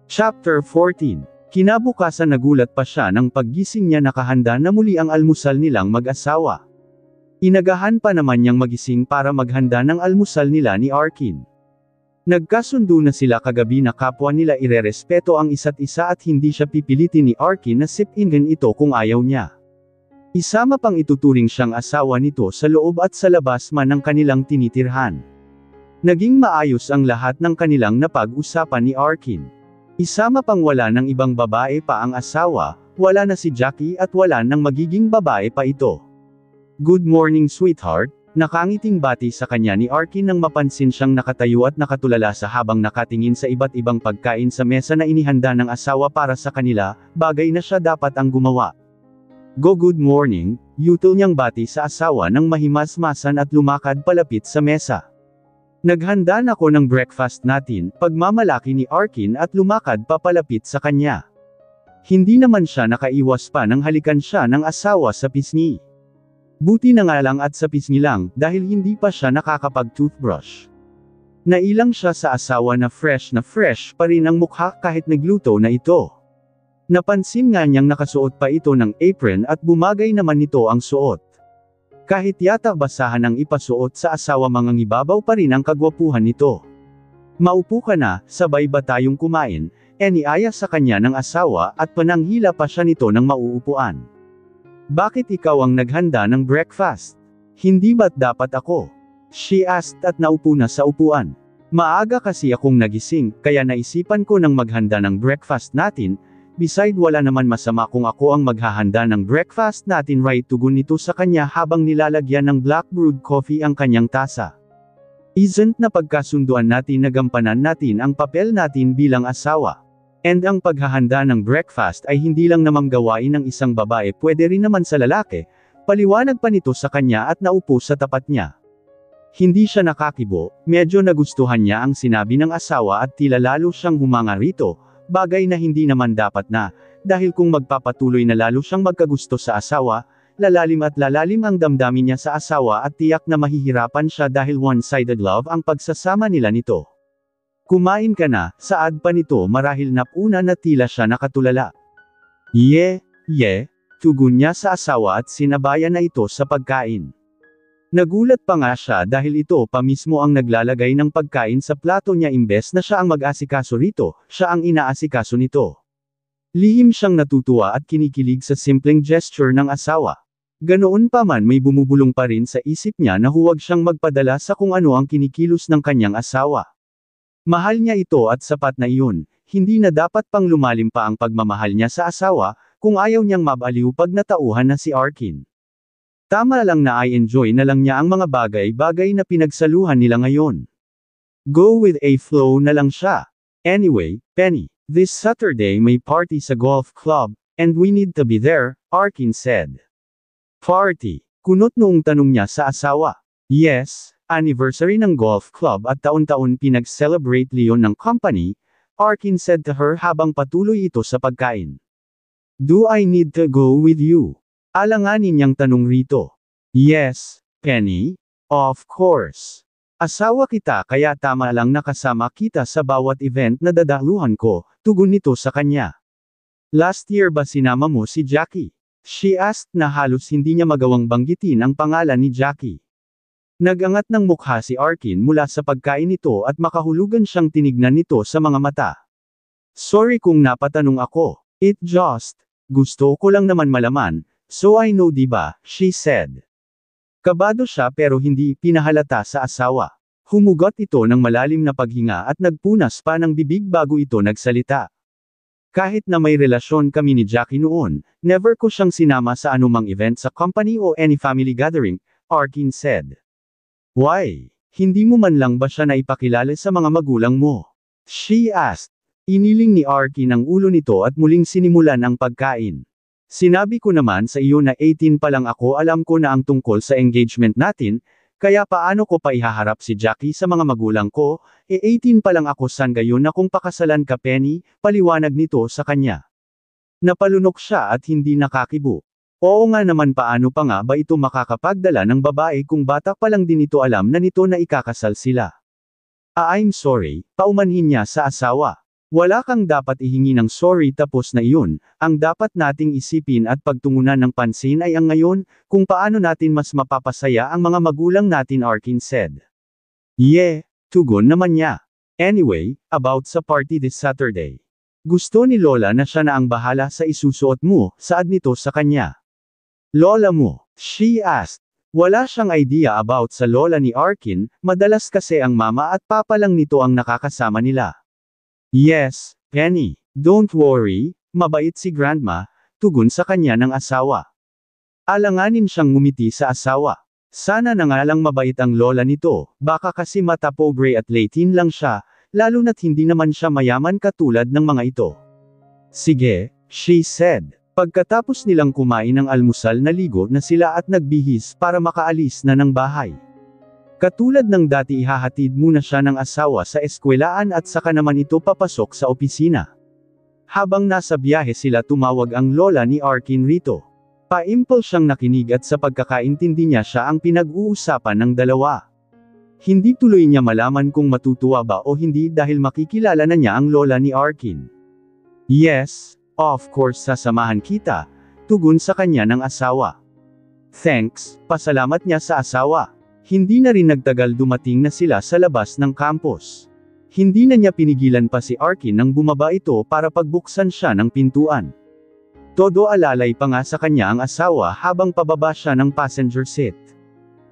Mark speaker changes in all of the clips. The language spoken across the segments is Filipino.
Speaker 1: Chapter 14. Kinabukasan nagulat pa siya nang paggising niya nakahanda na muli ang almusal nilang mag-asawa. Inagahan pa naman niyang magising para maghanda ng almusal nila ni Arkin. Nagkasundo na sila kagabi na kapwa nila irerespeto ang isa't isa at hindi siya pipilitin ni Arkin na sipingin ito kung ayaw niya. Isama pang ituturing siyang asawa nito sa loob at sa labas man ng kanilang tinitirhan. Naging maayos ang lahat ng kanilang napag-usapan ni Arkin. Isama pang wala ng ibang babae pa ang asawa, wala na si Jackie at wala nang magiging babae pa ito. "Good morning sweetheart," nakangiting bati sa kanya ni Arkin nang mapansin siyang nakatayo at nakatulala sa habang nakatingin sa iba't ibang pagkain sa mesa na inihanda ng asawa para sa kanila, bagay na siya dapat ang gumawa. Good morning," yutil niyang bati sa asawa nang mahimasmasan at lumakad palapit sa mesa. "Naghanda na ko ng breakfast natin," pagmamalaki ni Arkin at lumakad papalapit sa kanya. Hindi naman siya nakaiwas pa nang halikan siya ng asawa sa pisngi. Buti na nga lang at sa pisngi lang, dahil hindi pa siya nakakapag-toothbrush. Nailang siya sa asawa na fresh pa rin ang mukha kahit nagluto na ito. Napansin nga niyang nakasuot pa ito ng apron at bumagay naman nito ang suot. Kahit yata basahan ang ipasuot sa asawa mangangibabaw pa rin ang kagwapuhan nito. "Maupo ka na, sabay ba tayong kumain?" Niaya sa kanya ng asawa at pananghila pa siya nito ng mauupuan. "Bakit ikaw ang naghanda ng breakfast? Hindi ba't dapat ako?" she asked at naupo na sa upuan. "Maaga kasi akong nagising, kaya naisipan ko nang maghanda ng breakfast natin. Beside wala naman masama kung ako ang maghahanda ng breakfast natin," right tugon nito sa kanya habang nilalagyan ng black brewed coffee ang kanyang tasa. "Isn't na pagkasunduan natin na gampanan natin ang papel natin bilang asawa? And ang paghahanda ng breakfast ay hindi lang namang gawain ng isang babae, pwede rin naman sa lalaki," paliwanag pa nito sa kanya at naupo sa tapat niya. Hindi siya nakakibo, medyo nagustuhan niya ang sinabi ng asawa at tila lalo siyang humanga rito. Bagay na hindi naman dapat na, dahil kung magpapatuloy na lalo siyang magkagusto sa asawa, lalalim at lalalim ang damdamin niya sa asawa at tiyak na mahihirapan siya dahil one-sided love ang pagsasama nila nito. "Kumain ka na," saad pa nito marahil napuna na tila siya nakatulala. Yeah, tugon niya sa asawa at sinabayan na ito sa pagkain. Nagulat pa nga siya dahil ito pa mismo ang naglalagay ng pagkain sa plato niya imbes na siya ang mag-asikaso rito, siya ang inaasikaso nito. Lihim siyang natutuwa at kinikilig sa simpleng gesture ng asawa. Ganoon pa man may bumubulong pa rin sa isip niya na huwag siyang magpadala sa kung ano ang kinikilos ng kanyang asawa. Mahal niya ito at sapat na iyon, hindi na dapat pang lumalim pa ang pagmamahal niya sa asawa, kung ayaw niyang mabaliw pag natauhan na si Arkin. Tama lang na i-enjoy na lang niya ang mga bagay-bagay na pinagsaluhan nila ngayon. Go with a flow na lang siya. "Anyway, Penny, this Saturday may party sa golf club, and we need to be there," Arkin said. "Party?" kunot noong tanong niya sa asawa. "Yes, anniversary ng golf club at taon-taon pinag-celebrate Leon ng company," Arkin said to her habang patuloy ito sa pagkain. "Do I need to go with you?" alanganin niyang tanong rito. "Yes, Penny. Of course. Asawa kita kaya tama lang nakasama kita sa bawat event na dadaluhan ko," tugon nito sa kanya. "Last year ba sinama mo si Jackie?" she asked na halos hindi niya magawang banggitin ang pangalan ni Jackie. Nagangat ng mukha si Arkin mula sa pagkain nito at makahulugan siyang tinignan nito sa mga mata. "Sorry kung napatanong ako. It just, gusto ko lang naman malaman. So I know diba," she said. Kabado siya pero hindi pinahalata sa asawa. Humugot ito ng malalim na paghinga at nagpunas pa ng bibig bago ito nagsalita. "Kahit na may relasyon kami ni Jackie noon, never ko siyang sinama sa anumang event sa company o any family gathering," Arkin said. "Why? Hindi mo man lang ba siya naipakilala sa mga magulang mo?" she asked. Iniling ni Arkin ang ulo nito at muling sinimulan ang pagkain. "Sinabi ko naman sa iyo na 18 pa lang ako, alam ko na ang tungkol sa engagement natin, kaya paano ko pa ihaharap si Jackie sa mga magulang ko, 18 pa lang ako san gayon na kung pakasalan ka Penny," paliwanag nito sa kanya. Napalunok siya at hindi nakakibo. Oo nga naman paano pa nga ba ito makakapagdala ng babae kung bata pa lang din ito alam na nito na ikakasal sila. "I'm sorry," paumanhin niya sa asawa. Wala kang dapat ihingi ng sorry tapos na iyon, ang dapat nating isipin at pagtungunan ng pansin ay ang ngayon, kung paano natin mas mapapasaya ang mga magulang natin, Arkin said. Yeah, tugon naman niya. Anyway, about sa party this Saturday. Gusto ni Lola na siya na ang bahala sa isusuot mo, saad nito sa kanya. Lola mo? She asked. Wala siyang idea about sa lola ni Arkin, madalas kasi ang mama at papa lang nito ang nakakasama nila. Yes, Penny, don't worry, mabait si Grandma, tugon sa kanya ng asawa. Alanganin siyang ngumiti sa asawa. Sana na nga lang mabait ang lola nito, baka kasi mata pobre at Latin lang siya, lalo na't hindi naman siya mayaman katulad ng mga ito. Sige, she said. Pagkatapos nilang kumain ng almusal naligo na sila at nagbihis para makaalis na ng bahay. Katulad ng dati ihahatid muna siya ng asawa sa eskwelaan at saka naman ito papasok sa opisina. Habang nasa biyahe sila tumawag ang lola ni Arkin rito. Paimpol siyang nakinig at sa pagkakaintindi niya siya ang pinag-uusapan ng dalawa. Hindi tuloy niya malaman kung matutuwa ba o hindi dahil makikilala na niya ang lola ni Arkin. Yes, of course sasamahan kita, tugon sa kanya ng asawa. Thanks, pasalamat niya sa asawa. Hindi na rin nagtagal dumating na sila sa labas ng campus. Hindi na niya pinigilan pa si Arkin nang bumaba ito para pagbuksan siya ng pintuan. Todo alalay pa nga sa kanya ang asawa habang pababa siya ng passenger seat.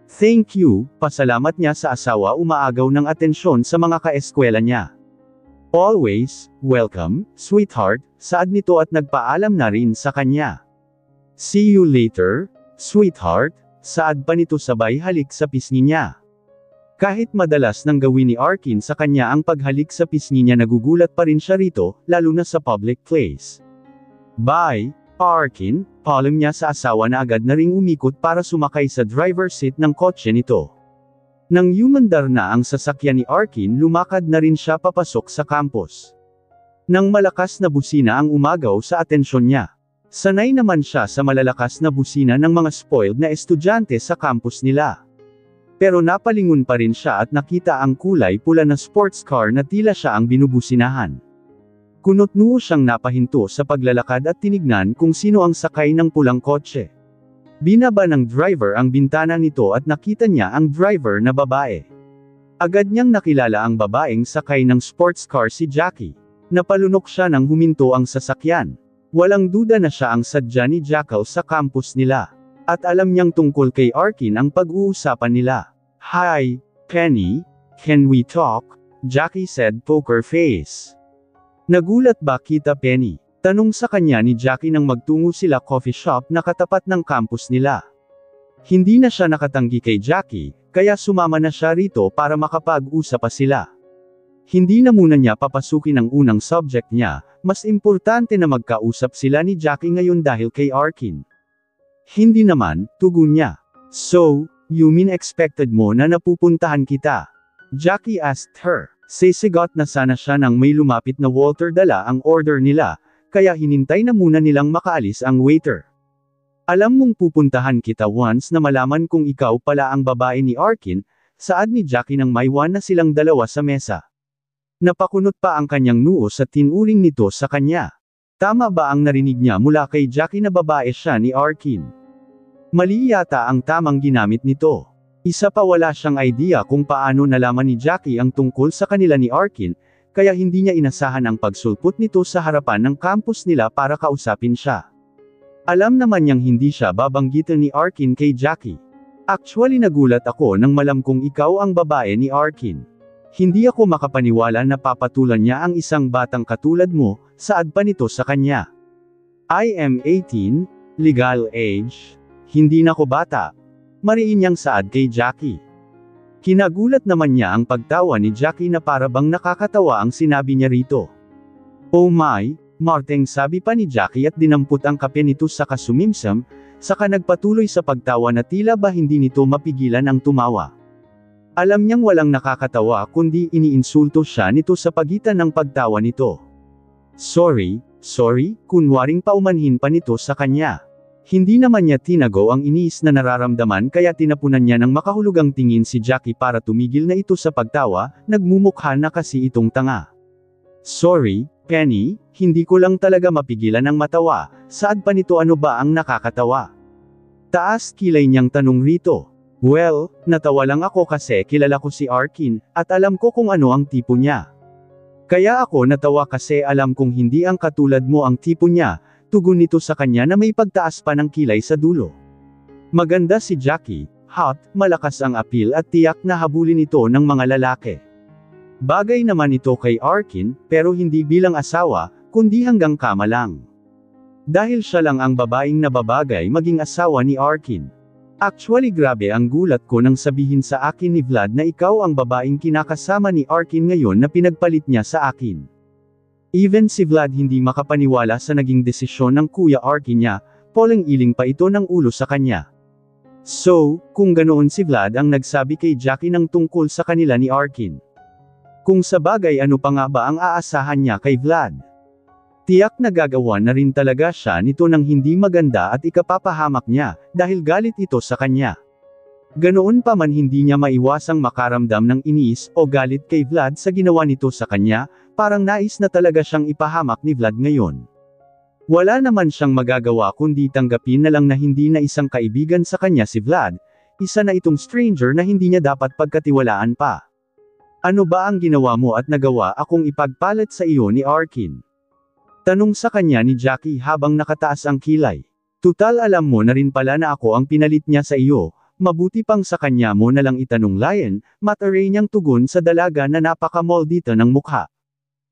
Speaker 1: Thank you, pasalamat niya sa asawa umaagaw ng atensyon sa mga kaeskwela niya. Always, welcome, sweetheart, saad nito at nagpaalam na rin sa kanya. See you later, sweetheart, saad pa nito sabay halik sa pisngi niya. Kahit madalas nang gawin ni Arkin sa kanya ang paghalik sa pisngi niya nagugulat pa rin siya rito, lalo na sa public place. Bye, Arkin, paalam niya sa asawa na agad na ring umikot para sumakay sa driver's seat ng kotse nito. Nang yumandar na ang sasakyan ni Arkin lumakad na rin siya papasok sa campus. Nang malakas na busina ang umagaw sa atensyon niya. Sanay naman siya sa malalakas na busina ng mga spoiled na estudyante sa campus nila. Pero napalingon pa rin siya at nakita ang kulay pula na sports car na tila siya ang binubusinahan. Kunot-noo siyang napahinto sa paglalakad at tinignan kung sino ang sakay ng pulang kotse. Binaba ng driver ang bintana nito at nakita niya ang driver na babae. Agad niyang nakilala ang babaeng sakay ng sports car si Jackie. Napalunok siya nang huminto ang sasakyan. Walang duda na siya ang sadya ni Jackal sa campus nila. At alam niyang tungkol kay Arkin ang pag-uusapan nila. Hi, Penny, can we talk? Jackie said poker face. Nagulat ba kita Penny? Tanong sa kanya ni Jackie nang magtungo sila coffee shop na katapat ng campus nila. Hindi na siya nakatanggi kay Jackie, kaya sumama na siya rito para makapag-usap pa sila. Hindi na muna niya papasukin ang unang subject niya, mas importante na magkausap sila ni Jackie ngayon dahil kay Arkin. Hindi naman, tugon niya. So, you mean expected mo na napupuntahan kita? Jackie asked her. Sisigot na sana siya nang may lumapit na waiter dala ang order nila, kaya hinintay na muna nilang makaalis ang waiter. Alam mong pupuntahan kita once na malaman kung ikaw pala ang babae ni Arkin, saad ni Jackie nang maiwan na silang dalawa sa mesa. Napakunot pa ang kanyang noo sa tinuring nito sa kanya. Tama ba ang narinig niya mula kay Jackie na babae siya ni Arkin? Mali yata ang tamang ginamit nito. Isa pa wala siyang idea kung paano nalaman ni Jackie ang tungkol sa kanila ni Arkin, kaya hindi niya inasahan ang pagsulpot nito sa harapan ng campus nila para kausapin siya. Alam naman niyang hindi siya babanggitin ni Arkin kay Jackie. Actually nagulat ako nang malam kong ikaw ang babae ni Arkin. Hindi ako makapaniwala na papatulan niya ang isang batang katulad mo, saad pa nito sa kanya. I am 18, legal age, hindi na ko bata. Mariin niyang saad kay Jackie. Kinagulat naman niya ang pagtawa ni Jackie na para bang nakakatawa ang sinabi niya rito. Oh my, Marteng sabi pa ni Jackie at dinampot ang kape nito sa kasumimsam, saka nagpatuloy sa pagtawa na tila ba hindi nito mapigilan ang tumawa. Alam niyang walang nakakatawa kundi iniinsulto siya nito sa pagitan ng pagtawa nito. Sorry, kunwaring paumanhin pa nito sa kanya. Hindi naman niya tinago ang inis na nararamdaman kaya tinapunan niya ng makahulugang tingin si Jackie para tumigil na ito sa pagtawa, nagmumukha na kasi itong tanga. Sorry, Penny, hindi ko lang talaga mapigilan ang matawa, saad pa nito ano ba ang nakakatawa? Taas kilay niyang tanong rito. Well, natawa lang ako kasi kilala ko si Arkin, at alam ko kung ano ang tipo niya. Kaya ako natawa kasi alam kong hindi ang katulad mo ang tipo niya, tugon nito sa kanya na may pagtaas pa ng kilay sa dulo. Maganda si Jackie, hot, malakas ang appeal at tiyak na habulin ito ng mga lalaki. Bagay naman ito kay Arkin, pero hindi bilang asawa, kundi hanggang kama lang. Dahil siya lang ang babaeng nababagay maging asawa ni Arkin. Actually grabe ang gulat ko nang sabihin sa akin ni Vlad na ikaw ang babaeng kinakasama ni Arkin ngayon na pinagpalit niya sa akin. Even si Vlad hindi makapaniwala sa naging desisyon ng Kuya Arkin niya, poleng-iling pa ito ng ulo sa kanya. So, kung ganoon si Vlad ang nagsabi kay Jackie ng tungkol sa kanila ni Arkin. Kung sa bagay ano pa nga ba ang aasahan niya kay Vlad? Tiyak na gagawa na rin talaga siya nito ng hindi maganda at ikapapahamak niya, dahil galit ito sa kanya. Ganoon pa man hindi niya maiwasang makaramdam ng inis o galit kay Vlad sa ginawa nito sa kanya, parang nais na talaga siyang ipahamak ni Vlad ngayon. Wala naman siyang magagawa kundi tanggapin na lang na hindi na isang kaibigan sa kanya si Vlad, isa na itong stranger na hindi niya dapat pagkatiwalaan pa. Ano ba ang ginawa mo at nagawa akong ipagpalit sa iyo ni Arkin? Tanong sa kanya ni Jackie habang nakataas ang kilay. Tutal alam mo na rin pala na ako ang pinalit niya sa iyo, mabuti pang sa kanya mo na lang itanong Lion, mataray niyang tugon sa dalaga na napaka-moldita ng mukha.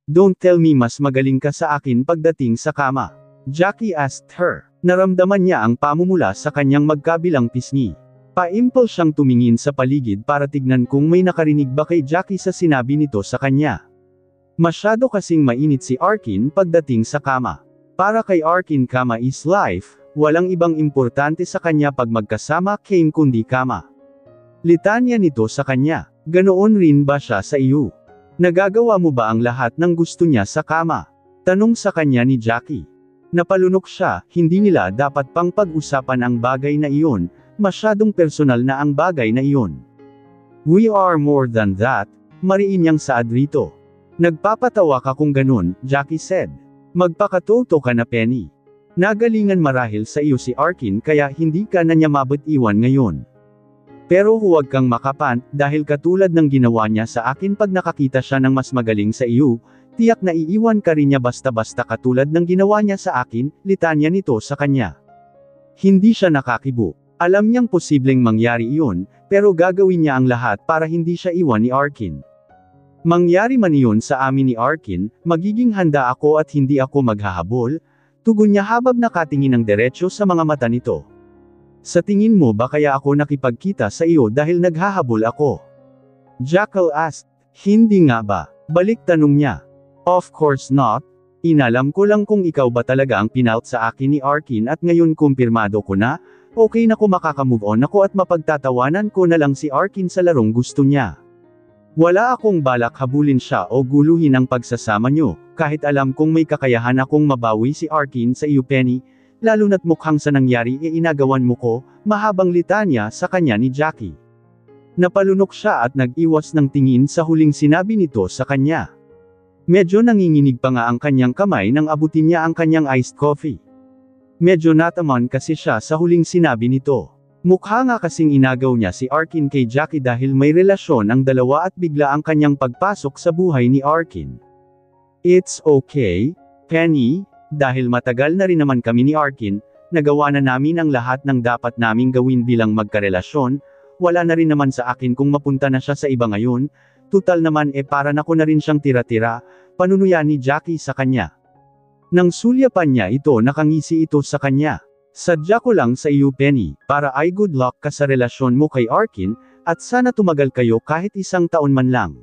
Speaker 1: Don't tell me mas magaling ka sa akin pagdating sa kama. Jackie asked her. Naramdaman niya ang pamumula sa kanyang magkabilang pisngi. Paimpol siyang tumingin sa paligid para tignan kung may nakarinig ba kay Jackie sa sinabi nito sa kanya. Masyado kasing mainit si Arkin pagdating sa kama. Para kay Arkin kama is life, walang ibang importante sa kanya pag magkasama came kundi kama. Litanya nito sa kanya, ganoon rin ba siya sa iyo? Nagagawa mo ba ang lahat ng gusto niya sa kama? Tanong sa kanya ni Jackie. Napalunok siya, hindi nila dapat pang pag-usapan ang bagay na iyon, masyadong personal na ang bagay na iyon. We are more than that, mariin niyang saad rito. Nagpapatawa ka kung ganun, Jackie said. Magpakatoto ka na Penny. Nagalingan marahil sa iyo si Arkin kaya hindi ka na niya mabitiwan ngayon. Pero huwag kang makapant, dahil katulad ng ginawa niya sa akin pag nakakita siya ng mas magaling sa iyo, tiyak na iiwan ka rin niya basta-basta katulad ng ginawa niya sa akin, litanya nito sa kanya. Hindi siya nakakibo. Alam niyang posibleng mangyari iyon, pero gagawin niya ang lahat para hindi siya iwan ni Arkin. Mangyari man iyon sa amin ni Arkin, magiging handa ako at hindi ako maghahabol, tugon niya habang nakatingin ng diretsyo sa mga mata nito. Sa tingin mo ba kaya ako nakipagkita sa iyo dahil naghahabol ako? Jackal asked. Hindi nga ba? Balik tanong niya. Of course not. Inalam ko lang kung ikaw ba talaga ang pinout sa akin ni Arkin at ngayon kumpirmado ko na, okay na ko makakamove on ako at mapagtatawanan ko na lang si Arkin sa larong gusto niya. Wala akong balak habulin siya o guluhin ang pagsasama nyo, kahit alam kong may kakayahan akong mabawi si Arkin sa iyo Penny, lalo na't mukhang sa nangyari inagawan mo ko, mahabang litanya sa kanya ni Jackie. Napalunok siya at nag-iwas ng tingin sa huling sinabi nito sa kanya. Medyo nanginginig pa nga ang kanyang kamay nang abutin niya ang kanyang iced coffee. Medyo nataman kasi siya sa huling sinabi nito. Mukha nga kasing inagaw niya si Arkin kay Jackie dahil may relasyon ang dalawa at bigla ang kanyang pagpasok sa buhay ni Arkin. It's okay, Penny, dahil matagal na rin naman kami ni Arkin, nagawa na namin ang lahat ng dapat naming gawin bilang magkarelasyon, wala na rin naman sa akin kung mapunta na siya sa iba ngayon, tutal naman para na ko na rin siyang tira-tira, panunuya ni Jackie sa kanya. Nang sulyapan niya ito nakangisi ito sa kanya. Sadya ko lang sa iyo Penny, para ay good luck ka sa relasyon mo kay Arkin, at sana tumagal kayo kahit 1 taon man lang.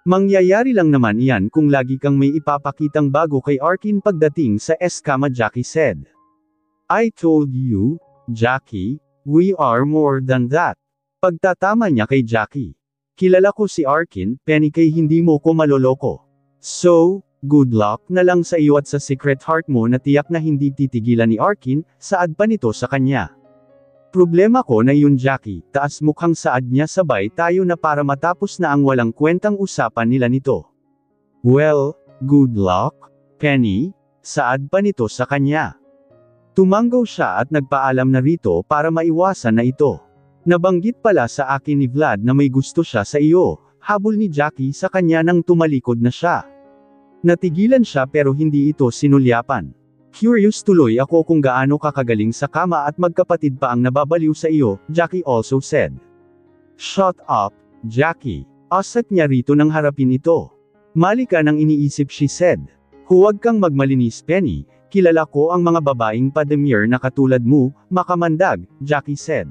Speaker 1: Mangyayari lang naman iyan kung lagi kang may ipapakitang bago kay Arkin pagdating sa eskama Jackie said. I told you, Jackie, we are more than that. Pagtatama niya kay Jackie. Kilala ko si Arkin, Penny kay hindi mo ko maloloko. So, good luck na lang sa iyo at sa secret heart mo na tiyak na hindi titigilan ni Arkin, saad pa nito sa kanya. Problema ko na yun Jackie, taas mukhang saad niya sabay tayo na para matapos na ang walang kwentang usapan nila nito. Well, Good luck, Penny, saad pa nito sa kanya. Tumanggaw siya at nagpaalam na rito para maiwasan na ito. Nabanggit pala sa akin ni Vlad na may gusto siya sa iyo, habol ni Jackie sa kanya nang tumalikod na siya. Natigilan siya pero hindi ito sinulyapan. Curious tuloy ako kung gaano kakagaling sa kama at magkapatid pa ang nababaliw sa iyo, Jackie also said. Shut up, Jackie. Asat niya rito nang harapin ito. Mali ka nang iniisip, she said. Huwag kang magmalinis, Penny, kilala ko ang mga babaeng pademir na katulad mo, makamandag, Jackie said.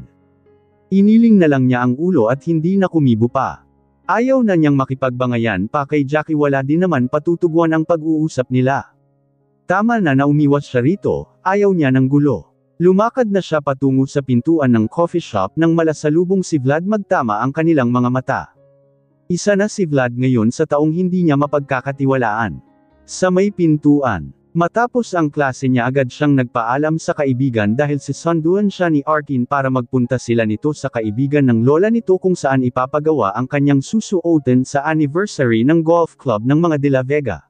Speaker 1: Iniling na lang niya ang ulo at hindi na kumibo pa. Ayaw na niyang makipagbangayan pa kay Jackie, wala din naman patutugwan ang pag-uusap nila. Tama na umiwas siya rito, ayaw niya ng gulo. Lumakad na siya patungo sa pintuan ng coffee shop nang malasalubong si Vlad, magtama ang kanilang mga mata. Isa na si Vlad ngayon sa taong hindi niya mapagkakatiwalaan. Sa may pintuan, matapos ang klase niya agad siyang nagpaalam sa kaibigan dahil sisunduan siya ni Arkin para magpunta sila nito sa kaibigan ng lola nito kung saan ipapagawa ang kanyang susuotin sa anniversary ng golf club ng mga De La Vega.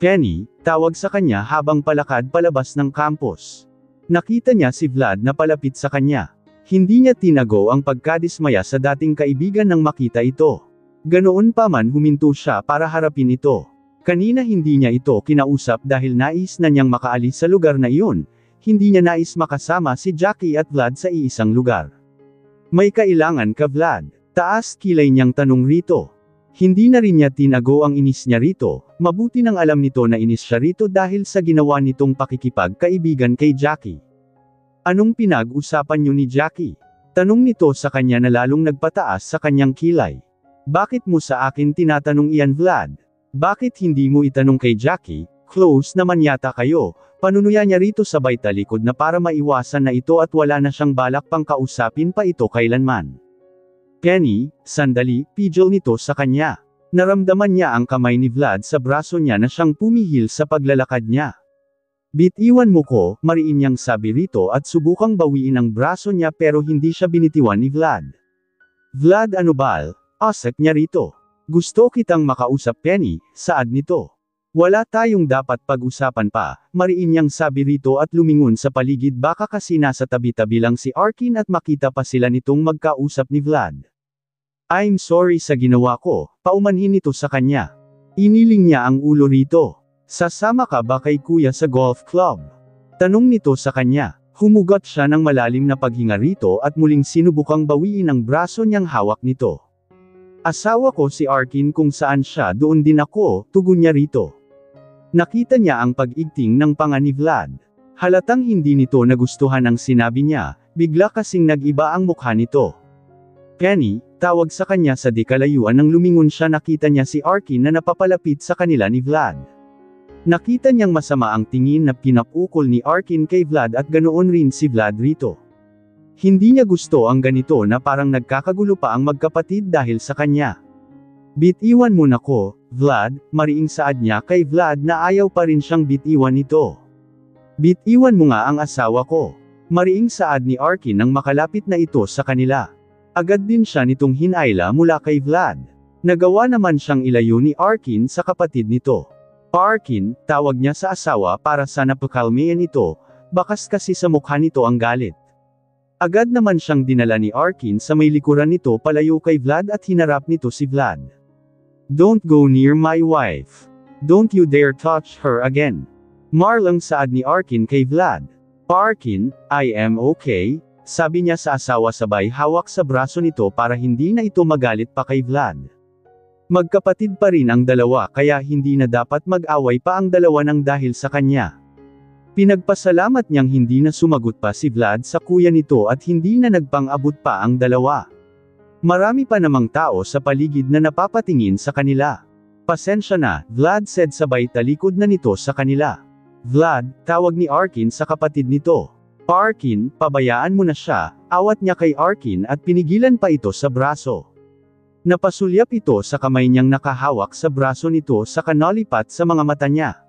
Speaker 1: Penny, tawag sa kanya habang palakad palabas ng campus. Nakita niya si Vlad na palapit sa kanya. Hindi niya tinago ang pagkadismaya sa dating kaibigan nang makita ito. Ganoon pa man huminto siya para harapin ito. Kanina hindi niya ito kinausap dahil nais na niyang makaalis sa lugar na iyon, hindi niya nais makasama si Jackie at Vlad sa iisang lugar. May kailangan ka, Vlad? Taas kilay niyang tanong rito. Hindi na rin niya tinago ang inis niya rito, mabuti nang alam nito na inis siya rito dahil sa ginawa nitong pakikipagkaibigan kay Jackie. Anong pinag-usapan niyo ni Jackie? Tanong nito sa kanya na lalong nagpataas sa kanyang kilay. Bakit mo sa akin tinatanong iyan, Vlad? Bakit hindi mo itanong kay Jackie? Close naman yata kayo. Panunuya niya rito sabay talikod na para maiwasan na ito at wala na siyang balak pang kausapin pa ito kailanman. Penny, sandali, pidgel nito sa kanya. Naramdaman niya ang kamay ni Vlad sa braso niya na siyang pumihil sa paglalakad niya. Bitiwan mo ko, mariin niyang sabi rito at subukang bawiin ang braso niya pero hindi siya binitiwan ni Vlad. Vlad, ano ba? Asak niya rito. Gusto kitang makausap, Penny, saad nito. Wala tayong dapat pag-usapan pa, mariin niyang sabi rito at lumingon sa paligid baka kasi nasa tabi-tabi lang si Arkin at makita pa sila nitong magkausap ni Vlad. I'm sorry sa ginawa ko, paumanhin nito sa kanya. Iniling niya ang ulo rito. Sasama ka ba kay kuya sa golf club? Tanong nito sa kanya. Humugot siya ng malalim na paghinga rito at muling sinubukang bawiin ang braso niyang hawak nito. Asawa ko si Arkin, kung saan siya doon din ako, tugon niya rito. Nakita niya ang pag-igting ng panga ni Vlad. Halatang hindi nito nagustuhan ang sinabi niya, bigla kasing nag-iba ang mukha nito. Penny, tawag sa kanya sa di kalayuan nang lumingon siya, nakita niya si Arkin na napapalapit sa kanila ni Vlad. Nakita niyang masama ang tingin na pinapukol ni Arkin kay Vlad at ganoon rin si Vlad rito. Hindi niya gusto ang ganito na parang nagkakagulo pa ang magkapatid dahil sa kanya. Bitiwan mo na ko, Vlad, mariing saad niya kay Vlad na ayaw pa rin siyang bitiwan nito. Bitiwan mo nga ang asawa ko. Mariing saad ni Arkin nang makalapit na ito sa kanila. Agad din siya nitong hinayla mula kay Vlad. Nagawa naman siyang ilayo ni Arkin sa kapatid nito. Arkin, tawag niya sa asawa para sana pakalmayan ito, bakas kasi sa mukha nito ang galit. Agad naman siyang dinala ni Arkin sa may likuran nito palayo kay Vlad at hinarap nito si Vlad. Don't go near my wife. Don't you dare touch her again. Marlang saad ni Arkin kay Vlad. Arkin, I am okay, sabi niya sa asawa sabay hawak sa braso nito para hindi na ito magalit pa kay Vlad. Magkapatid pa rin ang dalawa kaya hindi na dapat mag-away pa ang dalawa nang dahil sa kanya. Pinagpasalamat niyang hindi na sumagot pa si Vlad sa kuya nito at hindi na nagpang-abot pa ang dalawa. Marami pa namang tao sa paligid na napapatingin sa kanila. Pasensya na, Vlad said sabay talikod na nito sa kanila. Vlad, tawag ni Arkin sa kapatid nito. Arkin, pabayaan mo na siya, awat niya kay Arkin at pinigilan pa ito sa braso. Napasulyap ito sa kamay niyang nakahawak sa braso nito sa kanalipat sa mga mata niya.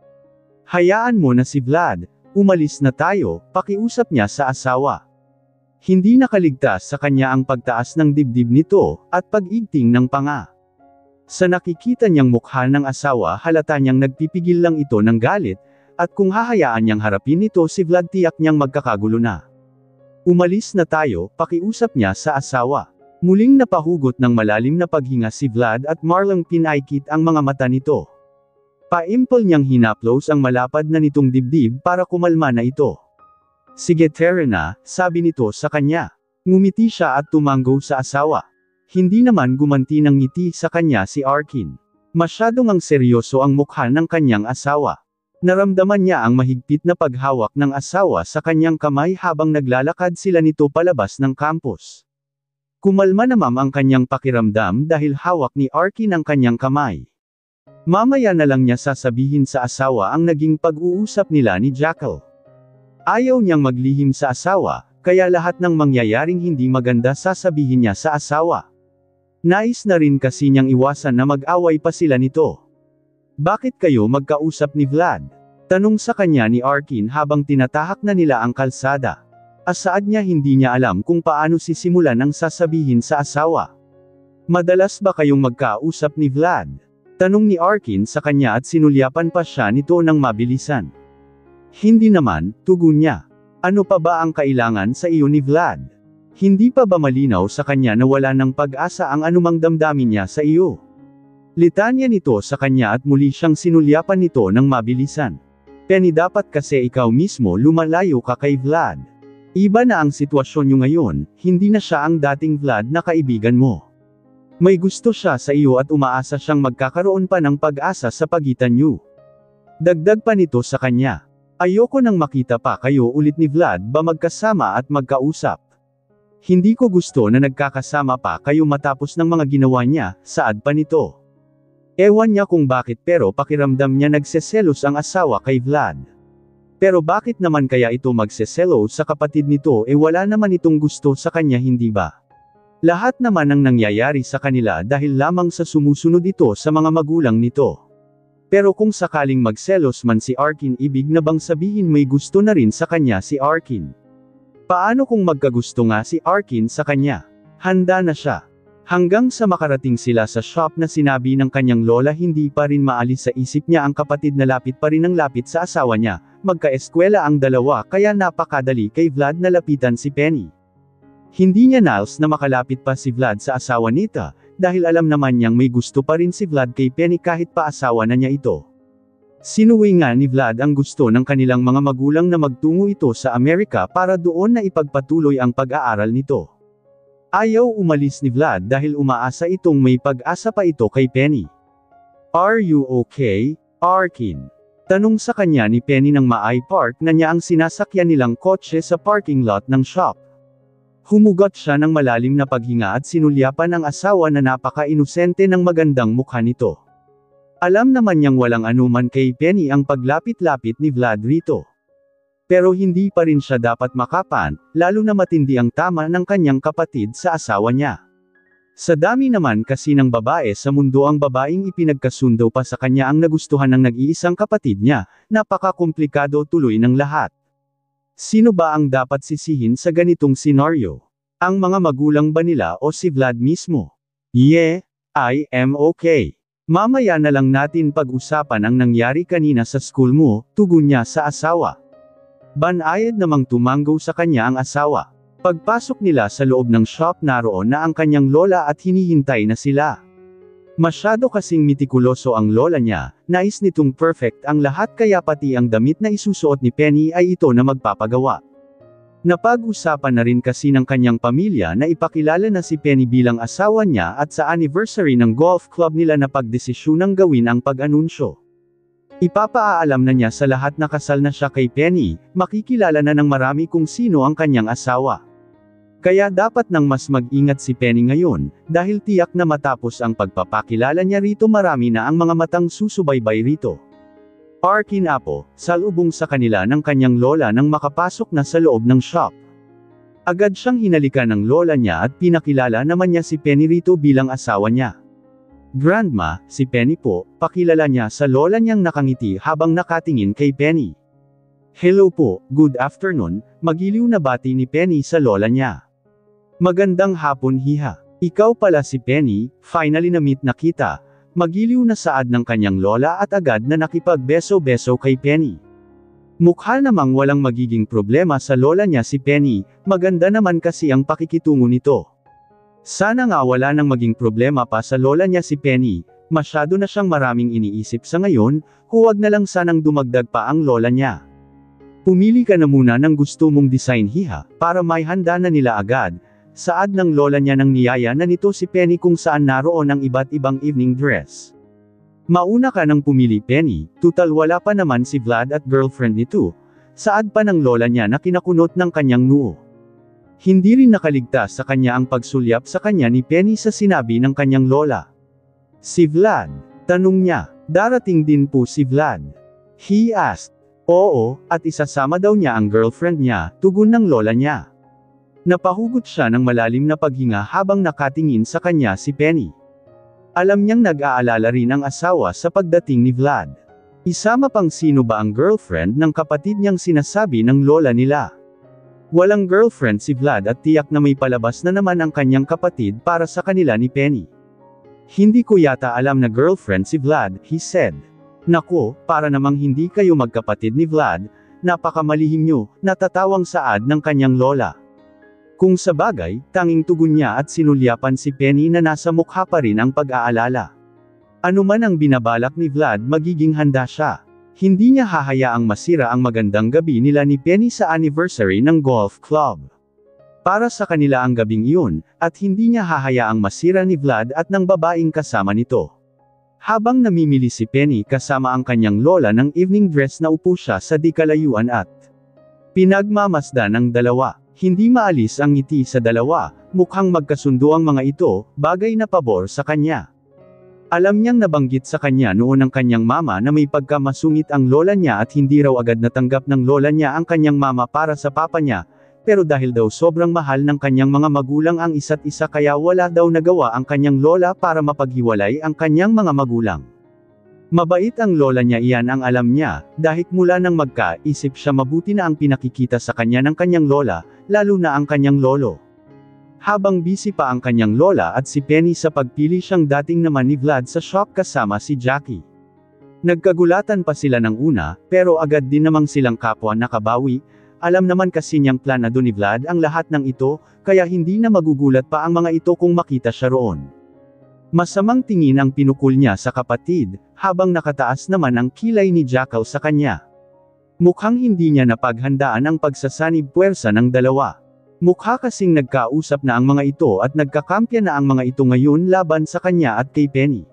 Speaker 1: Hayaan mo na si Vlad. Umalis na tayo, pakiusap niya sa asawa. Hindi nakaligtas sa kanya ang pagtaas ng dibdib nito, at pag-igting ng panga. Sa nakikita niyang mukha ng asawa halata niyang nagpipigil lang ito ng galit, at kung hahayaan niyang harapin ito si Vlad tiyak niyang magkakagulo na. Umalis na tayo, pakiusap niya sa asawa. Muling napahugot ng malalim na paghinga si Vlad at marlang pinaikit ang mga mata nito. Paimpol niyang hinaplos ang malapad na nitong dibdib para kumalma na ito. Sige Tara na, sabi nito sa kanya. Ngumiti siya at tumanggo sa asawa. Hindi naman gumanti ng ngiti sa kanya si Arkin. Masyadong ang seryoso ang mukha ng kanyang asawa. Naramdaman niya ang mahigpit na paghawak ng asawa sa kanyang kamay habang naglalakad sila nito palabas ng campus. Kumalma naman ang kanyang pakiramdam dahil hawak ni Arkin ang kanyang kamay. Mamaya na lang niya sasabihin sa asawa ang naging pag-uusap nila ni Jackal. Ayaw niyang maglihim sa asawa, kaya lahat ng mangyayaring hindi maganda sasabihin niya sa asawa. Nais na rin kasi niyang iwasan na mag-away pa sila nito. Bakit kayo magkausap ni Vlad? Tanong sa kanya ni Arkin habang tinatahak na nila ang kalsada. Asaad niya hindi niya alam kung paano sisimulan ang sasabihin sa asawa. Madalas ba kayong magkausap ni Vlad? Tanong ni Arkin sa kanya at sinulyapan pa siya nito ng mabilisan. Hindi naman, tugon niya. Ano pa ba ang kailangan sa iyo ni Vlad? Hindi pa ba malinaw sa kanya na wala ng pag-asa ang anumang damdamin niya sa iyo? Litanya nito sa kanya at muli siyang sinulyapan nito ng mabilisan. Penny dapat kasi ikaw mismo lumalayo ka kay Vlad. Iba na ang sitwasyon niyo ngayon, hindi na siya ang dating Vlad na kaibigan mo. May gusto siya sa iyo at umaasa siyang magkakaroon pa ng pag-asa sa pagitan niyo. Dagdag pa nito sa kanya. Ayoko nang makita pa kayo ulit ni Vlad ba magkasama at magkausap. Hindi ko gusto na nagkakasama pa kayo matapos ng mga ginawa niya, saad pa nito. Ewan niya kung bakit pero pakiramdam niya nagseselos ang asawa kay Vlad. Pero bakit naman kaya ito magseselos sa kapatid nito wala naman itong gusto sa kanya hindi ba? Lahat naman ang nangyayari sa kanila dahil lamang sa sumusunod ito sa mga magulang nito. Pero kung sakaling magselos man si Arkin ibig na bang sabihin may gusto na rin sa kanya si Arkin? Paano kung magkagusto nga si Arkin sa kanya? Handa na siya. Hanggang sa makarating sila sa shop na sinabi ng kanyang lola hindi pa rin maalis sa isip niya ang kapatid na lapit pa rin ang lapit sa asawa niya, magkaeskwela ang dalawa kaya napakadali kay Vlad na lapitan si Penny. Hindi niya nals na makalapit pa si Vlad sa asawa nita, dahil alam naman niyang may gusto pa rin si Vlad kay Penny kahit pa asawa na niya ito. Sinuwi nga ni Vlad ang gusto ng kanilang mga magulang na magtungo ito sa Amerika para doon na ipagpatuloy ang pag-aaral nito. Ayaw umalis ni Vlad dahil umaasa itong may pag-asa pa ito kay Penny. Are you okay, Arkin? Tanong sa kanya ni Penny nang ma-park na niya ang sinasakyan nilang kotse sa parking lot ng shop. Humugot siya ng malalim na paghinga at sinulyapan ang asawa na napaka-inosente ng magandang mukha nito. Alam naman niyang walang anuman kay Penny ang paglapit-lapit ni Vlad rito. Pero hindi pa rin siya dapat makapan, lalo na matindi ang tama ng kanyang kapatid sa asawa niya. Sa dami naman kasi ng babae sa mundo ang babaeng ipinagkasundo pa sa kanya ang nagustuhan ng nag-iisang kapatid niya, napaka-komplikado tuloy ng lahat. Sino ba ang dapat sisihin sa ganitong senaryo? Ang mga magulang ba nila o si Vlad mismo? Yeah, I am okay. Mamaya na lang natin pag-usapan ang nangyari kanina sa school mo, tugon niya sa asawa. Banayad namang tumanggo sa kanya ang asawa. Pagpasok nila sa loob ng shop naroon na ang kanyang lola at hinihintay na sila. Masyado kasing mitikuloso ang lola niya, nais nitong perfect ang lahat kaya pati ang damit na isusuot ni Penny ay ito na magpapagawa. Napag-usapan na rin kasi ng kanyang pamilya na ipakilala na si Penny bilang asawa niya at sa anniversary ng golf club nila na pagdesisyunang gawin ang pag-anunsyo. Ipapaalam na niya sa lahat na kasal na siya kay Penny, makikilala na ng marami kung sino ang kanyang asawa. Kaya dapat nang mas mag-ingat si Penny ngayon, dahil tiyak na matapos ang pagpapakilala niya rito marami na ang mga matang susubaybay rito. Arkin Apo, salubong sa kanila ng kanyang lola nang makapasok na sa loob ng shop. Agad siyang hinalikan ng lola niya at pinakilala naman niya si Penny rito bilang asawa niya. Grandma, si Penny po, pakilala niya sa lola niyang nakangiti habang nakatingin kay Penny. Hello po, good afternoon, magiliw na bati ni Penny sa lola niya. Magandang hapon hiha. Ikaw pala si Penny, finally na-meet na kita. magiliw na saad ng kanyang lola at agad na nakipagbeso-beso kay Penny. Mukha namang walang magiging problema sa lola niya si Penny, maganda naman kasi ang pakikitungo nito. Sana nga wala nang maging problema pa sa lola niya si Penny, masyado na siyang maraming iniisip sa ngayon, huwag na lang sanang dumagdag pa ang lola niya. Pumili ka na muna ng gusto mong design hiha, para may handa na nila agad. Saad ng lola niya nang niyaya na nito si Penny kung saan naroon ang iba't ibang evening dress. Mauna ka nang pumili Penny, tutal wala pa naman si Vlad at girlfriend nito. Saad pa ng lola niya na kinakunot ng kanyang noo. Hindi rin nakaligtas sa kanya ang pagsulyap sa kanya ni Penny sa sinabi ng kanyang lola. Si Vlad? Tanong niya. Darating din po si Vlad. He asked. Oo, at isasama daw niya ang girlfriend niya, tugon ng lola niya. Napahugot siya ng malalim na paghinga habang nakatingin sa kanya si Penny. Alam niyang nag-aalala rin ang asawa sa pagdating ni Vlad. Isama pang sino ba ang girlfriend ng kapatid niyang sinasabi ng lola nila. Walang girlfriend si Vlad at tiyak na may palabas na naman ang kanyang kapatid para sa kanila ni Penny. Hindi ko yata alam na girlfriend si Vlad, he said. Nako, para namang hindi kayo magkapatid ni Vlad, napakamalihim niyo, natatawang saad ng kanyang lola. Kung sa bagay, tanging tugon niya at sinulyapan si Penny na nasa mukha pa rin ang pag-aalala. Ano man ang binabalak ni Vlad magiging handa siya. Hindi niya hahayaang masira ang magandang gabi nila ni Penny sa anniversary ng golf club. Para sa kanila ang gabing iyon, at hindi niya hahayaang masira ni Vlad at ng babaeng kasama nito. Habang namimili si Penny kasama ang kanyang lola ng evening dress na upo siya sa di kalayuan at pinagmamasdan ng dalawa. Hindi maalis ang ngiti sa dalawa, mukhang magkasundo ang mga ito, bagay na pabor sa kanya. Alam niyang nabanggit sa kanya noon ng kanyang mama na may pagkamasungit ang lola niya at hindi raw agad natanggap ng lola niya ang kanyang mama para sa papa niya, pero dahil daw sobrang mahal ng kanyang mga magulang ang isa't isa kaya wala daw nagawa ang kanyang lola para mapaghiwalay ang kanyang mga magulang. Mabait ang lola niya iyan ang alam niya, dahil mula nang magkaisip siya mabuti na ang pinakikita sa kanya ng kanyang lola, lalo na ang kanyang lolo. Habang busy pa ang kanyang lola at si Penny sa pagpili siyang dating naman ni Vlad sa shop kasama si Jackie. Nagkagulatan pa sila ng una, pero agad din namang silang kapwa nakabawi, alam naman kasi niyang planado ni Vlad ang lahat ng ito, kaya hindi na magugulat pa ang mga ito kung makita siya roon. Masamang tingin ang pinukul niya sa kapatid, habang nakataas naman ang kilay ni Jackal sa kanya. Mukhang hindi niya napaghandaan ang pagsasanib puwersa ng dalawa. Mukha kasing nagkausap na ang mga ito at nagkakampya na ang mga ito ngayon laban sa kanya at kay Penny.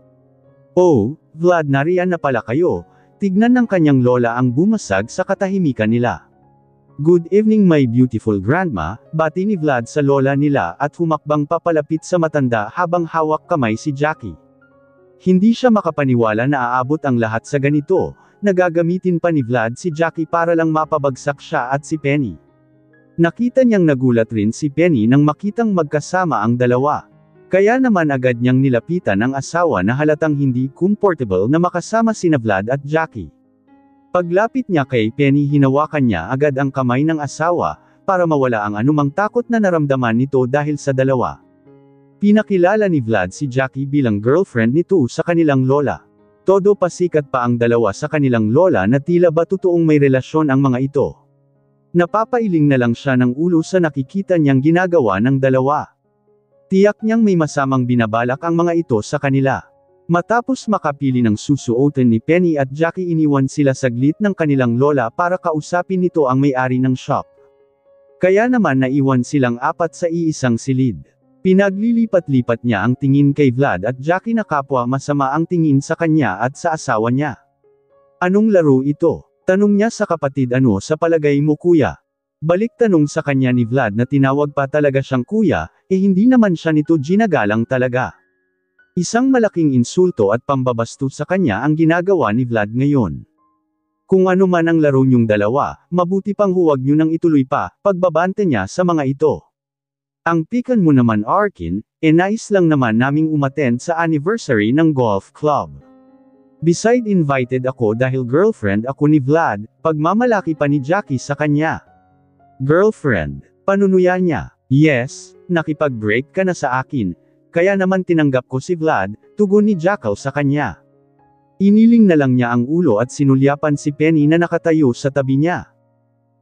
Speaker 1: Oh, Vlad nariyan na pala kayo, tignan ng kanyang lola ang bumasag sa katahimikan nila. Good evening my beautiful grandma, bati ni Vlad sa lola nila at humakbang papalapit sa matanda habang hawak kamay si Jackie. Hindi siya makapaniwala na aabot ang lahat sa ganito, nagagamitin pa ni Vlad si Jackie para lang mapabagsak siya at si Penny. Nakita niyang nagulat rin si Penny nang makitang magkasama ang dalawa. Kaya naman agad niyang nilapitan ang asawa na halatang hindi comfortable na makasama sina Vlad at Jackie. Paglapit niya kay Penny hinawakan niya agad ang kamay ng asawa, para mawala ang anumang takot na naramdaman nito dahil sa dalawa. Pinakilala ni Vlad si Jackie bilang girlfriend nito sa kanilang lola. Todo pasikat pa ang dalawa sa kanilang lola na tila ba totoong may relasyon ang mga ito. Napapailing na lang siya ng ulo sa nakikita niyang ginagawa ng dalawa. Tiyak niyang may masamang binabalak ang mga ito sa kanila. Matapos makapili ng susuotin ni Penny at Jackie iniwan sila saglit ng kanilang lola para kausapin nito ang may-ari ng shop. Kaya naman naiwan silang apat sa iisang silid. Pinaglilipat-lipat niya ang tingin kay Vlad at Jackie na kapwa masama ang tingin sa kanya at sa asawa niya. Anong laro ito? Tanong niya sa kapatid ano sa palagay mo kuya? Balik tanong sa kanya ni Vlad na tinawag pa talaga siyang kuya, hindi naman siya nito ginagalang talaga. Isang malaking insulto at pambabasto sa kanya ang ginagawa ni Vlad ngayon. Kung ano man ang laro niyong dalawa, mabuti pang huwag niyo nang ituloy pa, pagbabante niya sa mga ito. Ang pikan mo naman Arkin, nais lang naman naming umattend sa anniversary ng golf club. Beside invited ako dahil girlfriend ako ni Vlad, pagmamalaki pa ni Jackie sa kanya. Girlfriend, panunuya niya, yes, nakipag-break ka na sa akin. kaya naman tinanggap ko si Vlad, tugon ni Jackal sa kanya. Iniling na lang niya ang ulo at sinulyapan si Penny na nakatayo sa tabi niya.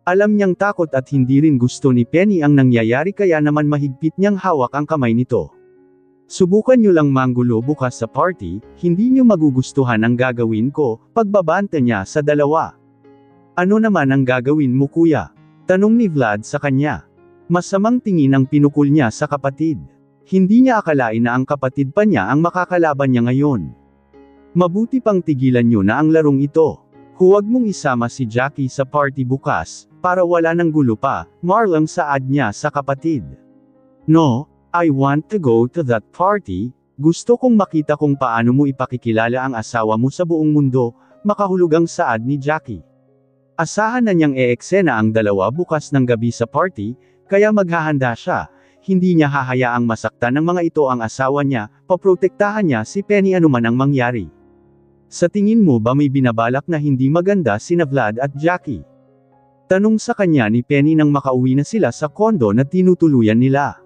Speaker 1: Alam niyang takot at hindi rin gusto ni Penny ang nangyayari kaya naman mahigpit niyang hawak ang kamay nito. Subukan niyo lang manggulo bukas sa party, hindi niyo magugustuhan ang gagawin ko, pagbabanta niya sa dalawa. Ano naman ang gagawin mo kuya? Tanong ni Vlad sa kanya. Masamang tingin ang pinukul niya sa kapatid. Hindi niya akalain na ang kapatid pa niya ang makakalaban niya ngayon. Mabuti pang tigilan niyo na ang larong ito. Huwag mong isama si Jackie sa party bukas, para wala ng gulo pa, marlang saad niya sa kapatid. No, I want to go to that party, gusto kong makita kung paano mo ipakikilala ang asawa mo sa buong mundo, makahulugang saad ni Jackie. Asahan na niyang e-eksena ang dalawa bukas ng gabi sa party, kaya maghahanda siya, hindi niya hahayaang masaktan ng mga ito ang asawa niya, paprotektahan niya si Penny anuman ang mangyari. Sa tingin mo ba may binabalak na hindi maganda sina Vlad at Jackie? Tanong sa kanya ni Penny nang makauwi na sila sa kondo na tinutuluyan nila.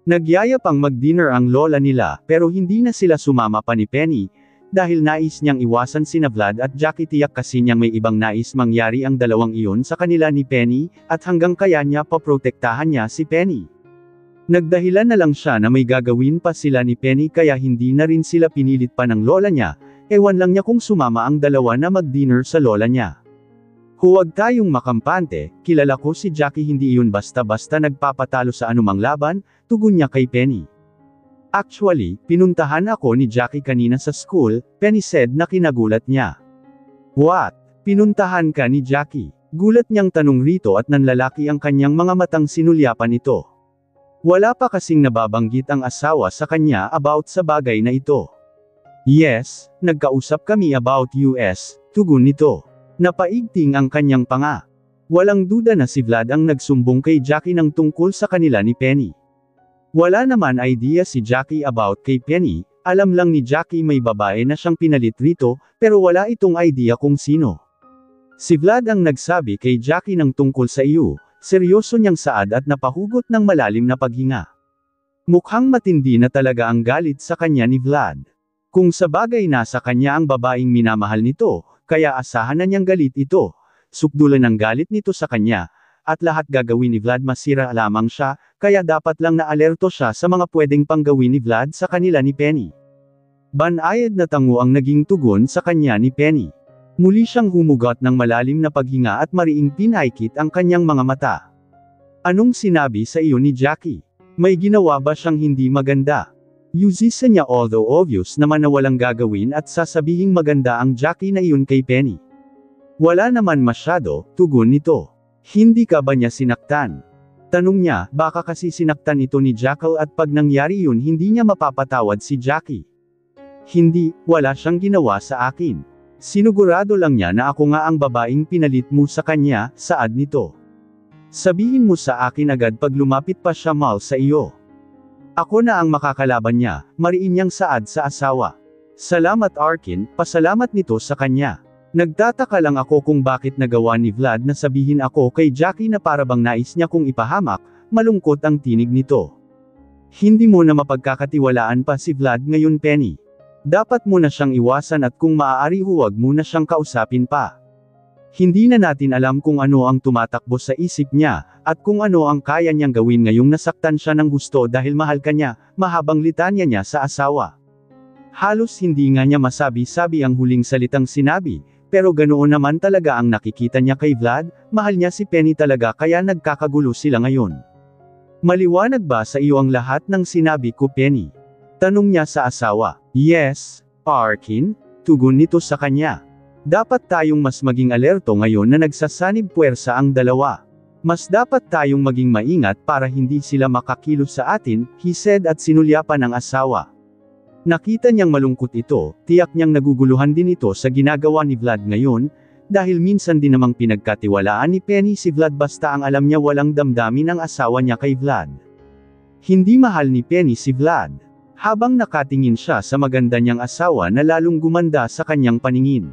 Speaker 1: Nagyaya pang mag-dinner ang lola nila pero hindi na sila sumama pa ni Penny, dahil nais niyang iwasan sina Vlad at Jackie tiyak kasi niyang may ibang nais mangyari ang dalawang iyon sa kanila ni Penny, at hanggang kaya niya paprotektahan niya si Penny. Nagdahilan na lang siya na may gagawin pa sila ni Penny kaya hindi na rin sila pinilit pa ng lola niya, ewan lang niya kung sumama ang dalawa na mag-dinner sa lola niya. Huwag tayong makampante, kilala ko si Jackie hindi iyon basta-basta nagpapatalo sa anumang laban, tugon niya kay Penny. Actually, pinuntahan ako ni Jackie kanina sa school, Penny said na kinagulat niya. What? Pinuntahan ka ni Jackie? Gulat niyang tanong rito at nanlalaki ang kanyang mga matang sinulyapan ito. Wala pa kasing nababanggit ang asawa sa kanya about sa bagay na ito. Yes, nagkausap kami about US, tugon nito. Napaigting ang kanyang panga. Walang duda na si Vlad ang nagsumbong kay Jackie ng tungkol sa kanila ni Penny. Wala naman idea si Jackie about kay Penny, alam lang ni Jackie may babae na siyang pinalit rito, pero wala itong idea kung sino. Si Vlad ang nagsabi kay Jackie ng tungkol sa iyo, seryoso niyang saad at napahugot ng malalim na paghinga. Mukhang matindi na talaga ang galit sa kanya ni Vlad. Kung sa bagay nasa kanya ang babaeng minamahal nito, kaya asahan na niyang galit ito, sukdulan ng galit nito sa kanya, at lahat gagawin ni Vlad masira lamang siya, kaya dapat lang na alerto siya sa mga pwedeng panggawin ni Vlad sa kanila ni Penny. Banayad na tango ang naging tugon sa kanya ni Penny. Muli siyang humugot ng malalim na paghinga at mariing pinaikit ang kanyang mga mata. Anong sinabi sa iyo ni Jackie? May ginawa ba siyang hindi maganda? Yusisa niya although obvious naman na walang gagawin at sasabihing maganda ang Jackie na iyon kay Penny. Wala naman masyado, tugon nito. Hindi ka ba niya sinaktan? Tanong niya, baka kasi sinaktan ito ni Jackal at pag nangyari yun hindi niya mapapatawad si Jackie. Hindi, wala siyang ginawa sa akin. Sinugurado lang niya na ako nga ang babaeng pinalit mo sa kanya, saad nito. Sabihin mo sa akin agad pag lumapit pa siya mal sa iyo. Ako na ang makakalaban niya, mariin niyang saad sa asawa. Salamat Arkin, pasalamat nito sa kanya. Nagtataka lang ako kung bakit nagawa ni Vlad na sabihin ako kay Jackie na parabang nais niya kong ipahamak, malungkot ang tinig nito. Hindi mo na mapagkakatiwalaan pa si Vlad ngayon Penny. Dapat mo na siyang iwasan at kung maaari huwag mo na siyang kausapin pa. Hindi na natin alam kung ano ang tumatakbo sa isip niya, at kung ano ang kaya niyang gawin ngayong nasaktan siya ng gusto dahil mahal ka niya, mahabang litanya niya sa asawa. Halos hindi nga niya masabi-sabi ang huling salitang sinabi, pero ganoon naman talaga ang nakikita niya kay Vlad, mahal niya si Penny talaga kaya nagkakagulo sila ngayon. Maliwanag ba sa iyo ang lahat ng sinabi ko Penny? Tanong niya sa asawa. Yes, Arkin, tugon nito sa kanya. Dapat tayong mas maging alerto ngayon na nagsasanib puwersa ang dalawa. Mas dapat tayong maging maingat para hindi sila makakilos sa atin, he said at sinulyapan ng asawa. Nakita niyang malungkot ito, tiyak niyang naguguluhan din ito sa ginagawa ni Vlad ngayon, dahil minsan din namang pinagkatiwalaan ni Penny si Vlad basta ang alam niya walang damdamin ang asawa niya kay Vlad. Hindi mahal ni Penny si Vlad. Habang nakatingin siya sa maganda niyang asawa na lalong gumanda sa kanyang paningin.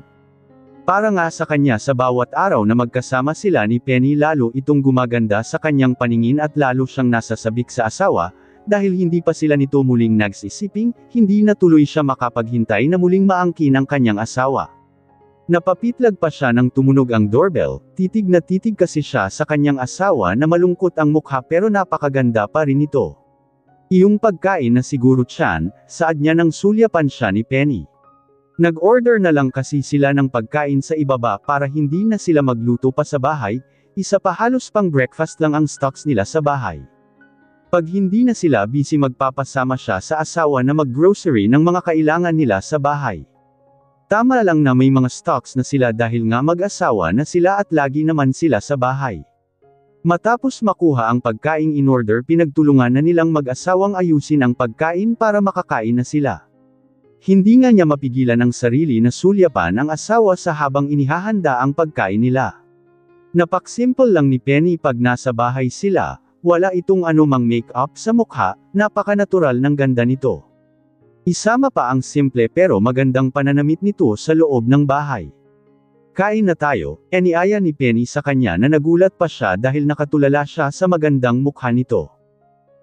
Speaker 1: Para nga sa kanya sa bawat araw na magkasama sila ni Penny lalo itong gumaganda sa kanyang paningin at lalo siyang nasasabik sa asawa, dahil hindi pa sila nito muling nagsisiping, hindi na tuloy siya makapaghintay na muling maangkin ang kanyang asawa. Napapitlag pa siya nang tumunog ang doorbell, titig na titig kasi siya sa kanyang asawa na malungkot ang mukha pero napakaganda pa rin ito. Iyong pagkain na siguro tiyan, saad niya nang sulyapan siya ni Penny. Nag-order na lang kasi sila ng pagkain sa ibaba para hindi na sila magluto pa sa bahay, isa pa halos pang breakfast lang ang stocks nila sa bahay. Pag hindi na sila busy magpapasama siya sa asawa na mag-grocery ng mga kailangan nila sa bahay. Tama lang na may mga stocks na sila dahil nga mag-asawa na sila at lagi naman sila sa bahay. Matapos makuha ang pagkaing in-order pinagtulungan na nilang mag-asawang ayusin ang pagkain para makakain na sila. Hindi nga niya mapigilan ang sarili na sulyapan ang asawa sa habang inihahanda ang pagkain nila. Napaksimple lang ni Penny pag nasa bahay sila, wala itong anumang make-up sa mukha, napaka-natural ng ganda nito. Isama pa ang simple pero magandang pananamit nito sa loob ng bahay. Kain na tayo, iniaya ni Penny sa kanya na nagulat pa siya dahil nakatulala siya sa magandang mukha nito.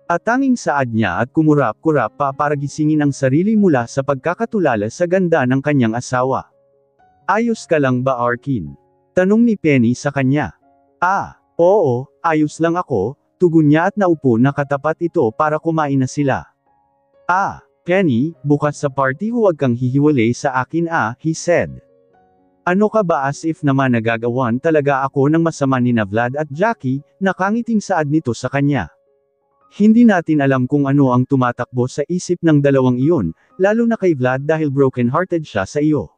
Speaker 1: At tanging saad niya at kumurap-kurap pa para gisingin ang sarili mula sa pagkakatulala sa ganda ng kanyang asawa. Ayos ka lang ba Arkin? Tanong ni Penny sa kanya. Oo, ayos lang ako, tugon niya at naupo na katapat ito para kumain na sila. Penny, bukas sa party huwag kang hihiwalay sa akin he said. Ano ka ba as if naman nagagawan talaga ako ng masama ni na Vlad at Jackie, nakangiting saad nito sa kanya. Hindi natin alam kung ano ang tumatakbo sa isip ng dalawang iyon, lalo na kay Vlad dahil broken-hearted siya sa iyo.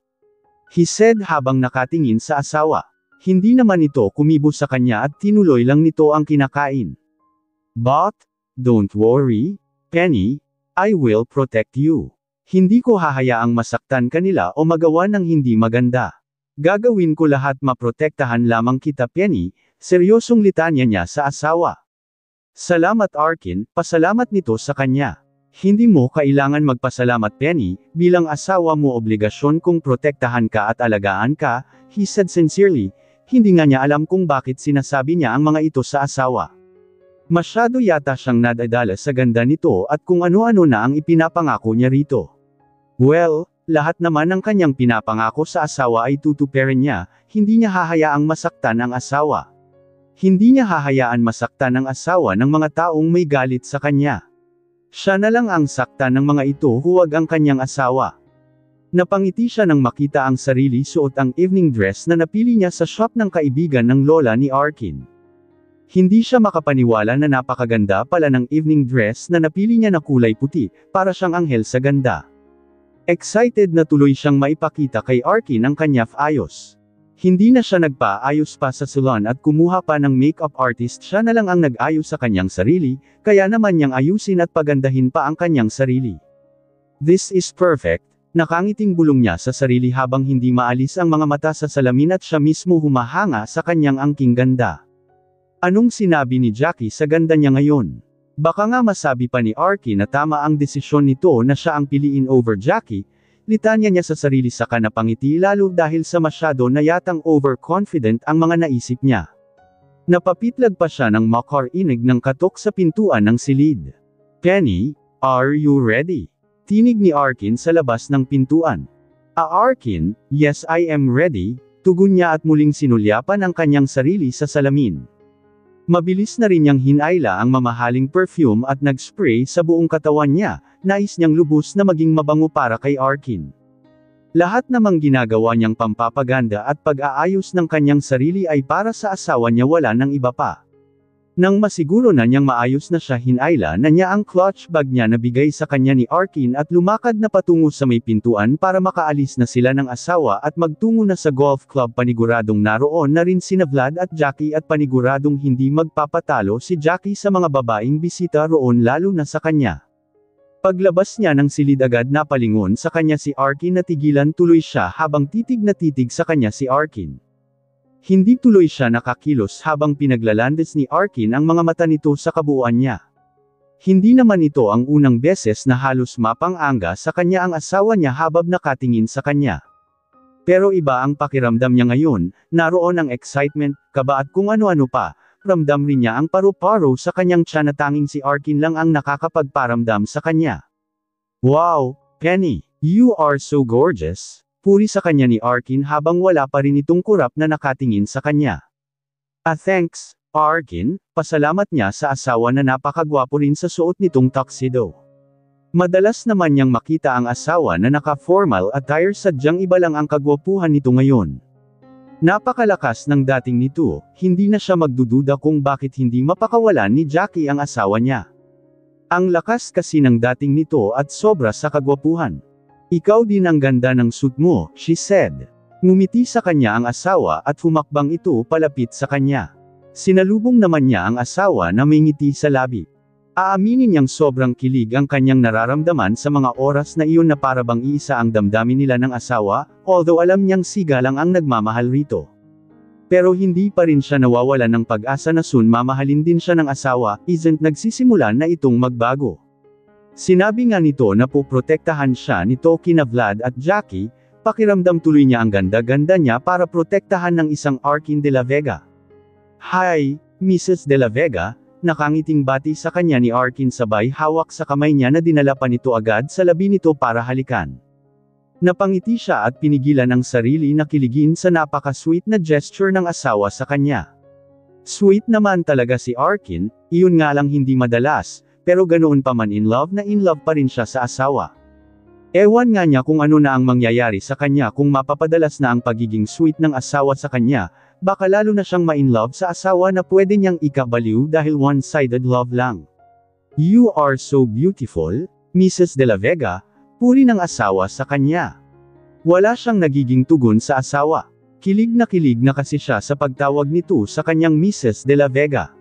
Speaker 1: He said habang nakatingin sa asawa. Hindi naman ito kumibo sa kanya at tinuloy lang nito ang kinakain. But, don't worry, Penny, I will protect you. Hindi ko hahayaang masaktan kanila o magawa ng hindi maganda. Gagawin ko lahat maprotektahan lamang kita Penny, seryosong litanya niya sa asawa. Salamat Arkin, pasalamat nito sa kanya. Hindi mo kailangan magpasalamat Penny, bilang asawa mo obligasyon kong protektahan ka at alagaan ka, he said sincerely, hindi nga niya alam kung bakit sinasabi niya ang mga ito sa asawa. Masyado yata siyang nadadala sa ganda nito at kung ano-ano na ang ipinapangako niya rito. Well, lahat naman ng kanyang pinapangako sa asawa ay tutuparin niya, hindi niya hahayaang masaktan ang asawa. Hindi niya hahayaan masaktan ang asawa ng mga taong may galit sa kanya. Siya na lang ang saktan ng mga ito huwag ang kanyang asawa. Napangiti siya nang makita ang sarili suot ang evening dress na napili niya sa shop ng kaibigan ng lola ni Arkin. Hindi siya makapaniwala na napakaganda pala ng evening dress na napili niya na kulay puti, para siyang anghel sa ganda. Excited na tuloy siyang maipakita kay Arkin ang kanya ayos. Hindi na siya nagpa-ayos pa sa salon at kumuha pa ng makeup artist siya na lang ang nag-ayos sa kanyang sarili, kaya naman niyang ayusin at pagandahin pa ang kanyang sarili. This is perfect, nakangiting bulong niya sa sarili habang hindi maalis ang mga mata sa salamin at siya mismo humahanga sa kanyang angking ganda. Anong sinabi ni Jackie sa ganda niya ngayon? Baka nga masabi pa ni Arkin na tama ang desisyon nito na siya ang piliin over Jackie, litanya niya sa sarili sa kanapangiti lalo dahil sa masyado na yatang overconfident ang mga naisip niya. Napapitlag pa siya ng makarinig ng katok sa pintuan ng silid. Penny, are you ready? Tinig ni Arkin sa labas ng pintuan. Arkin, yes I am ready, tugon niya at muling sinulyapan ang kanyang sarili sa salamin. Mabilis na rin niyang hinayla ang mamahaling perfume at nag-spray sa buong katawan niya, nais niyang lubos na maging mabango para kay Arkin. Lahat namang ginagawa niyang pampapaganda at pag-aayos ng kanyang sarili ay para sa asawa niya wala nang iba pa. Nang masiguro na niyang maayos na siya hinayla na niya ang clutch bag niya na bigay sa kanya ni Arkin at lumakad na patungo sa may pintuan para makaalis na sila ng asawa at magtungo na sa golf club paniguradong naroon na rin sina Vlad at Jackie at paniguradong hindi magpapatalo si Jackie sa mga babaeng bisita roon lalo na sa kanya. Paglabas niya ng silid agad napalingon sa kanya si Arkin na tigilan tuloy siya habang titig na titig sa kanya si Arkin. Hindi tuloy siya nakakilos habang pinaglalandes ni Arkin ang mga mata nito sa kabuuan niya. Hindi naman ito ang unang beses na halos mapang-anga sa kanya ang asawa niya habang nakatingin sa kanya. Pero iba ang pakiramdam niya ngayon, naroon ang excitement, kaba at kung ano-ano pa, ramdam rin niya ang paru-paro sa kanyang tiyan na tanging si Arkin lang ang nakakapagparamdam sa kanya. Wow, Penny, you are so gorgeous. Puri sa kanya ni Arkin habang wala pa rin itong kurap na nakatingin sa kanya. Thanks, Arkin, pasalamat niya sa asawa na napakagwapo rin sa suot nitong tuxedo. Madalas naman niyang makita ang asawa na naka-formal attire sadyang iba lang ang kagwapuhan nito ngayon. Napakalakas ng dating nito, hindi na siya magdududa kung bakit hindi mapakawalan ni Jackie ang asawa niya. Ang lakas kasi ng dating nito at sobra sa kagwapuhan. Ikaw din ang ganda ng suit mo, she said. Ngumiti sa kanya ang asawa at humakbang ito palapit sa kanya. Sinalubong naman niya ang asawa na may ngiti sa labi. Aaminin niyang sobrang kilig ang kanyang nararamdaman sa mga oras na iyon na parabang iisa ang damdamin nila ng asawa, although alam niyang siga lang ang nagmamahal rito. Pero hindi pa rin siya nawawalan ng pag-asa na soon mamahalin din siya ng asawa, isn't nagsisimulan na itong magbago. Sinabi nga nito na poprotektahan siya nito kina Vlad at Jackie, pakiramdam tuloy niya ang ganda-ganda niya para protektahan ng isang Arkin de la Vega. Hi, Mrs. de la Vega, nakangiting bati sa kanya ni Arkin sabay hawak sa kamay niya na dinala pa nito agad sa labi nito para halikan. Napangiti siya at pinigilan ang sarili na kiligin sa napaka-sweet na gesture ng asawa sa kanya. Sweet naman talaga si Arkin, iyon nga lang hindi madalas, pero ganoon pa man in love pa rin siya sa asawa. Ewan nga niya kung ano na ang mangyayari sa kanya kung mapapadalas na ang pagiging sweet ng asawa sa kanya, baka lalo na siyang ma-in-love sa asawa na pwede niyang ikabaliw dahil one-sided love lang. You are so beautiful, Mrs. de la Vega, puri ng asawa sa kanya. Wala siyang nagiging tugon sa asawa. Kilig na kasi siya sa pagtawag nito sa kanyang Mrs. de la Vega.